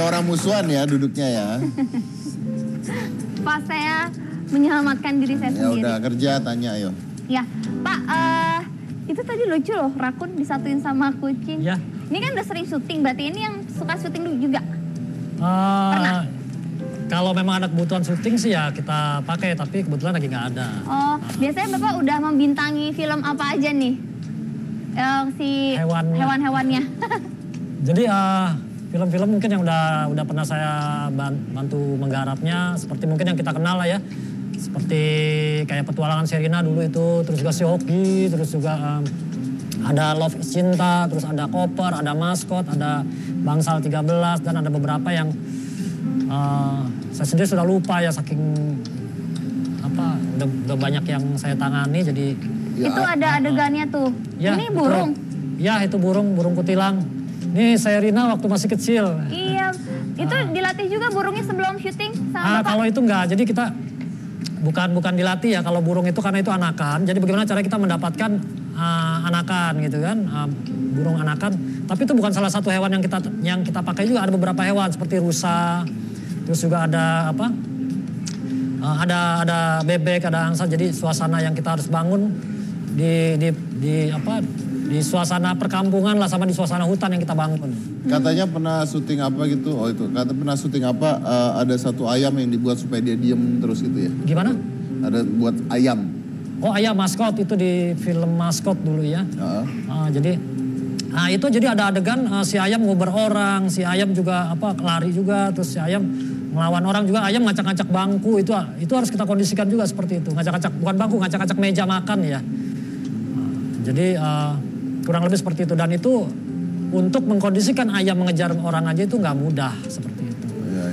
orang musuhan ya duduknya ya. Pak, saya menyelamatkan diri saya Ya sendiri. udah kerja tanya ayo. Ya, Pak, itu tadi lucu loh, rakun disatuin sama kucing. Ya. Ini kan udah sering syuting, berarti ini yang suka syuting juga? Pernah? Kalau memang ada kebutuhan syuting sih ya kita pakai, tapi kebetulan lagi nggak ada. Oh, biasanya Bapak udah membintangi film apa aja nih? Si hewan-hewannya. Jadi film-film mungkin yang udah pernah saya bantu menggarapnya, seperti mungkin yang kita kenal lah ya. Seperti kayak Petualangan Sherina dulu itu, terus juga Si Hoki, terus juga ada Love is Cinta, terus ada Koper, ada Maskot, ada Bangsal 13, dan ada beberapa yang saya sendiri sudah lupa ya saking udah banyak yang saya tangani jadi. Ya, itu ada adegannya tuh. Ya, ini burung. Ya itu burung kutilang. Ini Sherina waktu masih kecil. Iya, itu dilatih juga burungnya sebelum syuting sama Bapak? Kalau itu enggak, jadi kita bukan dilatih ya kalau burung itu karena itu anakan. Jadi bagaimana cara kita mendapatkan anakan gitu kan, burung anakan. Tapi itu bukan salah satu hewan yang kita pakai juga, ada beberapa hewan seperti rusa. Terus juga ada ada bebek, ada angsa. Jadi suasana yang kita harus bangun di suasana perkampungan lah sama di suasana hutan yang kita bangun. Katanya pernah syuting apa gitu? Oh itu, pernah syuting apa? Ada satu ayam yang dibuat supaya dia diem terus gitu ya? Gimana? Ada buat ayam. Oh ayam Maskot itu di film Maskot dulu ya. Jadi itu jadi ada adegan si ayam nguber orang, si ayam juga lari juga, terus si ayam melawan orang juga, ayam ngacak-ngacak bangku itu harus kita kondisikan juga seperti itu. Ngacak-ngacak bukan bangku, ngacak-ngacak meja makan ya. Jadi kurang lebih seperti itu, dan itu untuk mengkondisikan ayam mengejar orang aja itu nggak mudah seperti itu. Ya.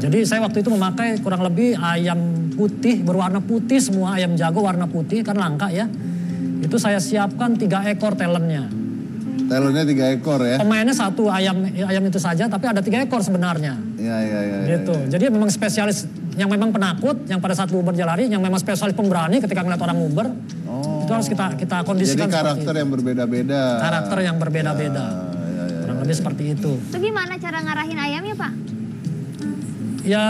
Jadi saya waktu itu memakai kurang lebih ayam putih, berwarna putih semua, ayam jago warna putih kan langka ya. Itu saya siapkan 3 ekor talentnya. Talentnya 3 ekor ya? Pemainnya satu ayam itu saja, tapi ada 3 ekor sebenarnya. Iya. Gitu. Ya. Jadi memang spesialis yang memang penakut, yang pada saat nguber dia lari, yang memang spesialis pemberani ketika ngeliat orang nguber. Itu harus kita kondisikan. Jadi karakter yang berbeda-beda. Karakter yang berbeda-beda. Kurang lebih seperti itu. Itu gimana cara ngarahin ayamnya, Pak? Ya,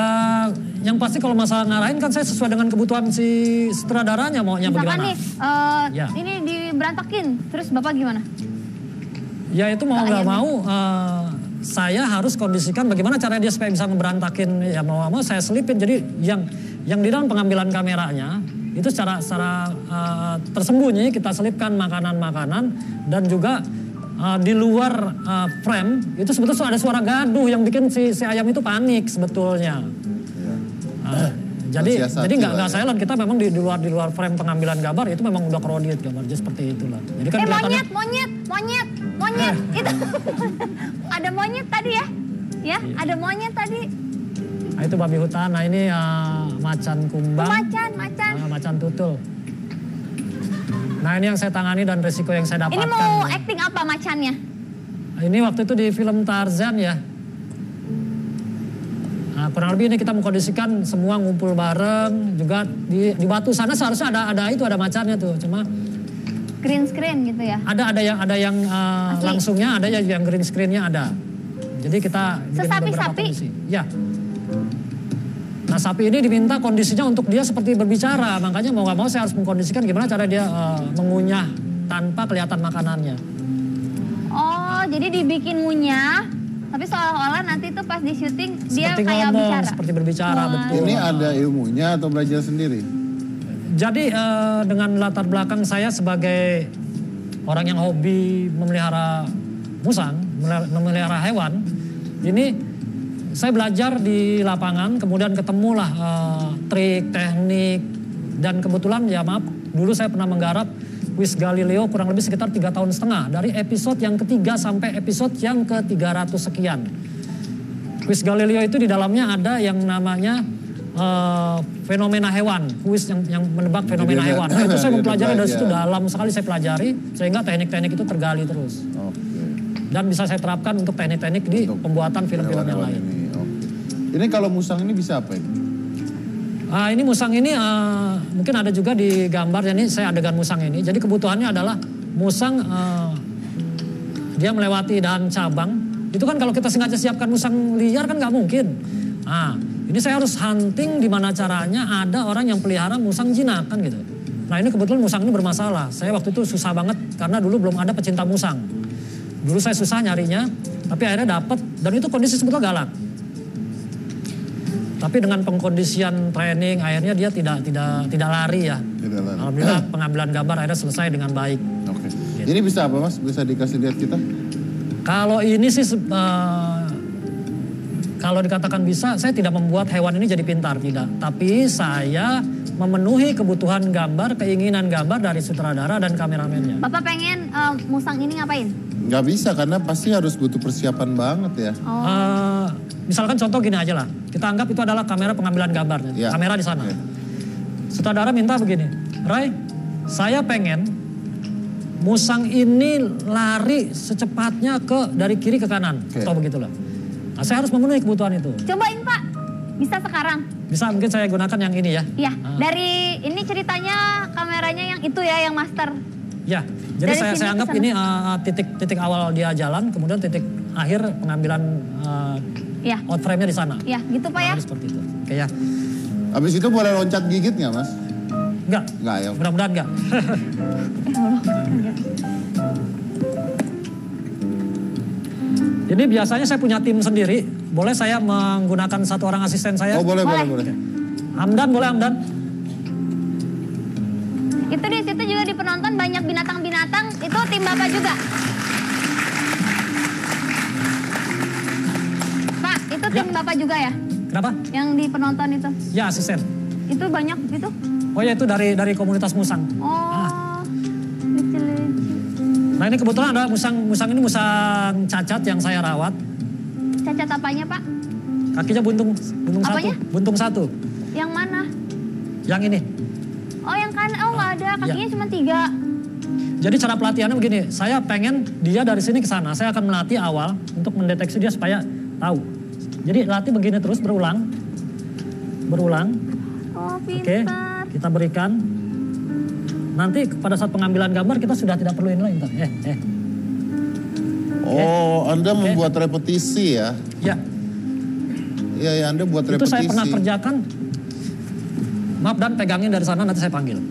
yang pasti kalau masalah ngarahin kan saya sesuai dengan kebutuhan si sutradaranya maunya bagaimana. Misalkan nih, ini diberantakin, terus Bapak gimana? Ya itu mau nggak mau, saya harus kondisikan bagaimana caranya dia supaya bisa ngeberantakin. Ya mau saya selipin. Jadi yang di dalam pengambilan kameranya itu secara tersembunyi kita selipkan makanan-makanan, dan juga di luar frame itu sebetulnya ada suara gaduh yang bikin si ayam itu panik sebetulnya. Jadi nggak silent, kita memang di luar frame pengambilan gambar itu memang udah kredit gambar, jadi seperti itulah. Jadi kan monyet itu ada monyet tadi ya, ada monyet tadi. Nah, itu babi hutan. Nah ini macan kumbang. Macan tutul. Nah ini yang saya tangani dan resiko yang saya dapatkan. Ini mau acting apa macannya? Ini waktu itu di film Tarzan ya. Nah, kurang lebih ini kita mengkondisikan semua ngumpul bareng, juga di Batu sana seharusnya ada macannya tuh, cuma green screen gitu ya. Ada yang langsungnya, ada yang green screennya ada. Jadi kita sapi. Ya. Nah sapi ini diminta kondisinya untuk dia seperti berbicara, makanya mau nggak mau saya harus mengkondisikan gimana cara dia mengunyah tanpa kelihatan makanannya. Oh, jadi dibikin ngunyah, tapi seolah-olah nanti tuh pas di syuting dia kayak ngomong, bicara. Seperti berbicara, betul. Ini ada ilmunya atau belajar sendiri? Jadi dengan latar belakang saya sebagai orang yang hobi memelihara musang, memelihara hewan, ini saya belajar di lapangan, kemudian ketemulah trik, teknik, dan kebetulan ya maaf, dulu saya pernah menggarap Kuis Galileo kurang lebih sekitar 3,5 tahun, dari episode yang ketiga sampai episode yang ke-300 sekian. Kuis Galileo itu di dalamnya ada yang namanya fenomena hewan, kuis yang menebak fenomena hewan. Nah itu saya mempelajari dari situ, dalam sekali saya pelajari, sehingga teknik-teknik itu tergali terus. Dan bisa saya terapkan untuk teknik-teknik di pembuatan film-film yang lain. Ini kalau musang ini bisa apa ini? Ini musang ini mungkin ada juga di gambar, ini saya adegan musang ini. Jadi kebutuhannya adalah musang dia melewati dahan cabang, Itu kan kalau kita sengaja siapkan musang liar kan nggak mungkin. Nah, ini saya harus hunting di mana caranya ada orang yang pelihara musang jinak kan gitu. Nah ini kebetulan musang ini bermasalah. Saya waktu itu susah banget karena dulu belum ada pecinta musang. Dulu saya susah nyarinya, tapi akhirnya dapat dan itu kondisi sebetulnya galak. Tapi dengan pengkondisian training akhirnya dia tidak lari ya. Tidak lari. Alhamdulillah pengambilan gambar akhirnya selesai dengan baik. Oke. Gitu. Ini bisa apa Mas? Bisa dikasih lihat kita? Kalau ini sih, kalau dikatakan bisa, saya tidak membuat hewan ini jadi pintar, tidak. Tapi saya memenuhi kebutuhan gambar, keinginan gambar dari sutradara dan kameramennya. Bapak pengen musang ini ngapain? Nggak bisa karena pasti harus butuh persiapan banget ya. Oh. Misalkan contoh gini aja lah, kita anggap itu adalah kamera pengambilan gambarnya, Ya. kamera di sana. Ya. Sutradara minta begini, Ray, saya pengen musang ini lari secepatnya dari kiri ke kanan, Oke. atau begitulah. Nah, saya harus memenuhi kebutuhan itu. Cobain Pak, bisa sekarang? Bisa mungkin saya gunakan yang ini ya. Iya, dari ini ceritanya kameranya yang itu ya, yang master. Ya, jadi Dari saya sini anggap ke sana. ini titik awal dia jalan, kemudian titik akhir pengambilan Ya, out frame-nya di sana. ya gitu Pak ya. Nah, seperti itu. Oke ya. Habis itu boleh loncat gigit nggak Mas? Enggak, Nggak ya. mudah-mudahan enggak. Jadi biasanya saya punya tim sendiri. Boleh saya menggunakan satu orang asisten saya? Oh boleh. Boleh. Hamdan, boleh Hamdan? Itu di situ juga di penonton banyak binatang-binatang, itu tim Bapak juga. Pak, itu tim Bapak juga ya? Kenapa? Yang di penonton itu. Ya asisten. Itu banyak gitu? Oh ya itu dari komunitas musang. Oh, lucu-lucu. Nah ini kebetulan ada musang ini musang cacat yang saya rawat. Cacat apanya Pak? Kakinya buntung Apanya? satu. Buntung satu. Yang mana? Yang ini. Oh yang kanan, oh nggak ada, kakinya cuma 3. Jadi cara pelatihannya begini, saya pengen dia dari sini ke sana. Saya akan melatih awal untuk mendeteksi dia supaya tahu. Jadi latih begini terus berulang. Oh Oke, pintar. kita berikan. Nanti pada saat pengambilan gambar kita sudah tidak perlu ini lagi. Oh, Anda membuat repetisi ya? Ya, Iya, Anda buat itu repetisi. saya pernah kerjakan. Maaf dan pegangin dari sana nanti saya panggil.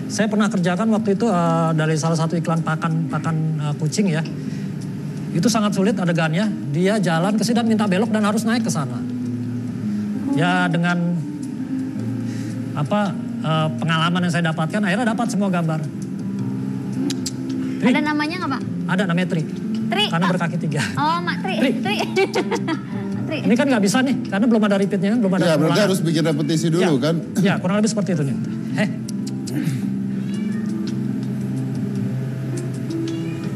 Saya pernah kerjakan waktu itu dari salah satu iklan pakan kucing ya. Itu sangat sulit adegannya. Dia jalan ke sini dan minta belok dan harus naik ke sana. Ya dengan pengalaman yang saya dapatkan akhirnya dapat semua gambar. Tri. Ada namanya nggak Pak? Ada namanya Tri. Tri. Karena berkaki 3. Oh Mak Tri. Tri. Tri. Tri. Ini kan nggak bisa nih karena belum ada repeatnya kan, belum ada. Ya, berarti pengulangan. harus bikin repetisi dulu kan? Ya, kurang lebih seperti itu nih.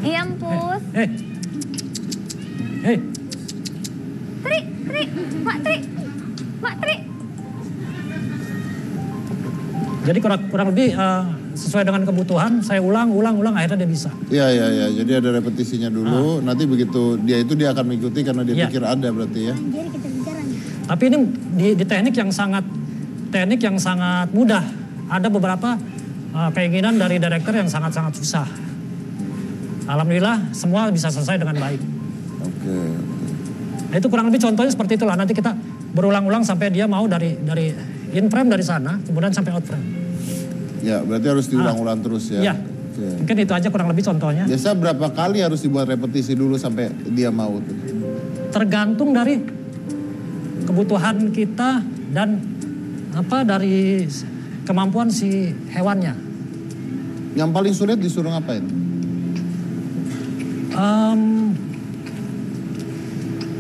Iya Pus. Tri. Mak Tri. Jadi kurang lebih sesuai dengan kebutuhan, saya ulang, akhirnya dia bisa. Iya. Jadi ada repetisinya dulu. Nanti begitu dia akan mengikuti karena dia pikir ada berarti ya. Tapi ini di teknik yang sangat mudah. Ada beberapa keinginan dari direktur yang sangat-sangat susah. Alhamdulillah semua bisa selesai dengan baik. Oke. Nah, itu kurang lebih contohnya seperti itulah. Nanti kita berulang-ulang sampai dia mau dari in frame dari sana, kemudian sampai out frame. Ya, berarti harus diulang-ulang terus ya. Ya, Oke. mungkin itu aja kurang lebih contohnya. Biasa berapa kali harus dibuat repetisi dulu sampai dia mau tuh? Tergantung dari kebutuhan kita dan dari kemampuan si hewannya. Yang paling sulit disuruh ngapain?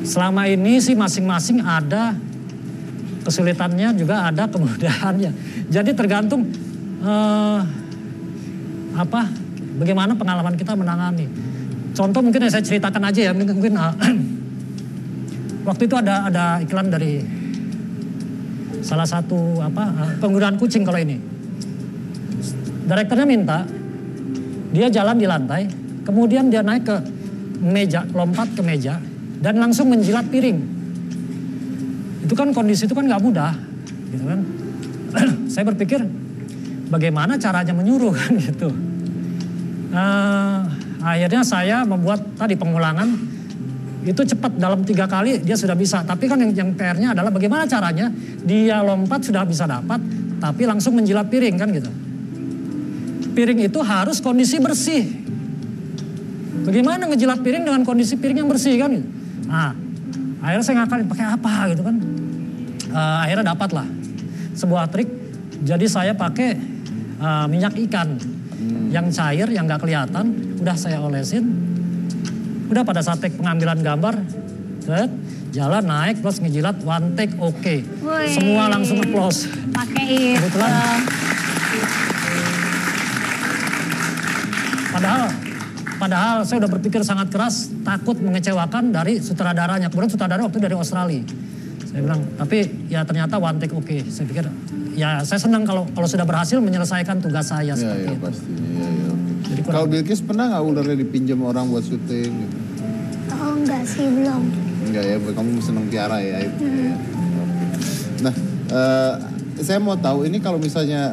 Selama ini sih masing-masing ada kesulitannya juga ada kemudahannya. Jadi tergantung bagaimana pengalaman kita menangani. Contoh mungkin yang saya ceritakan aja ya, mungkin waktu itu ada iklan dari salah satu penggunaan kucing kalau ini. Direkturnya minta dia jalan di lantai, kemudian dia naik ke meja, lompat ke meja dan langsung menjilat piring. Itu kan kondisi itu kan nggak mudah, gitu kan? Saya berpikir bagaimana caranya menyuruh kan gitu. Akhirnya saya membuat tadi pengulangan itu cepat dalam 3 kali dia sudah bisa. Tapi kan yang PR-nya adalah bagaimana caranya dia lompat sudah bisa dapat, tapi langsung menjilat piring kan gitu. Piring itu harus kondisi bersih. Bagaimana ngejilat piring dengan kondisi piring yang bersih kan gitu. Nah, akhirnya saya ngakalin pakai apa gitu kan. Akhirnya dapat lah sebuah trik. Jadi saya pakai minyak ikan yang cair, yang nggak kelihatan. Udah saya olesin. Udah pada saat pengambilan gambar, jalan naik plus ngejilat one take oke. Semua langsung applause. Pakai itu. Kebetulan. Padahal saya udah berpikir sangat keras, takut mengecewakan dari sutradaranya. Kemudian sutradara waktu dari Australia. Saya bilang, tapi ya ternyata one take oke. Saya pikir, ya saya senang kalau sudah berhasil menyelesaikan tugas saya seperti itu. Pastinya, ya. Kalau Bilkis pernah nggak ulernya dipinjam orang buat syuting? Gitu? Oh enggak sih, belum. Enggak ya, kamu seneng piara ya itu. Ya. Nah, saya mau tahu ini kalau misalnya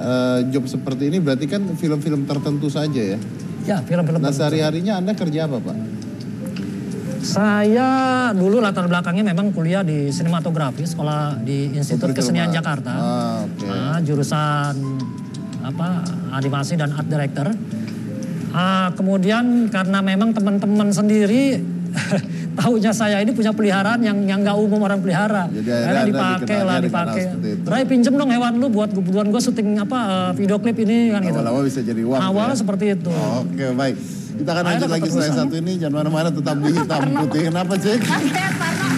job seperti ini berarti kan film-film tertentu saja ya? Ya, film-film Nah, tertentu. sehari-harinya Anda kerja apa, Pak? Saya dulu latar belakangnya memang kuliah di sinematografi, sekolah di Institut Kesenian Jakarta. Jurusan animasi dan art director. Kemudian karena memang teman-teman sendiri tahunya saya ini punya peliharaan yang nggak umum orang pelihara. Karena dipakai. Ray pinjem dong hewan lu buat kebutuhan gue syuting video klip ini kan gitu. Awal-awal bisa jadi uang. Awalnya ya? seperti itu. Oke, baik. Kita akan lanjut lagi setelah satu ini. Jangan mana-mana, tetap di Hitam Putih. Kenapa, Cik? Mas Ted, Parno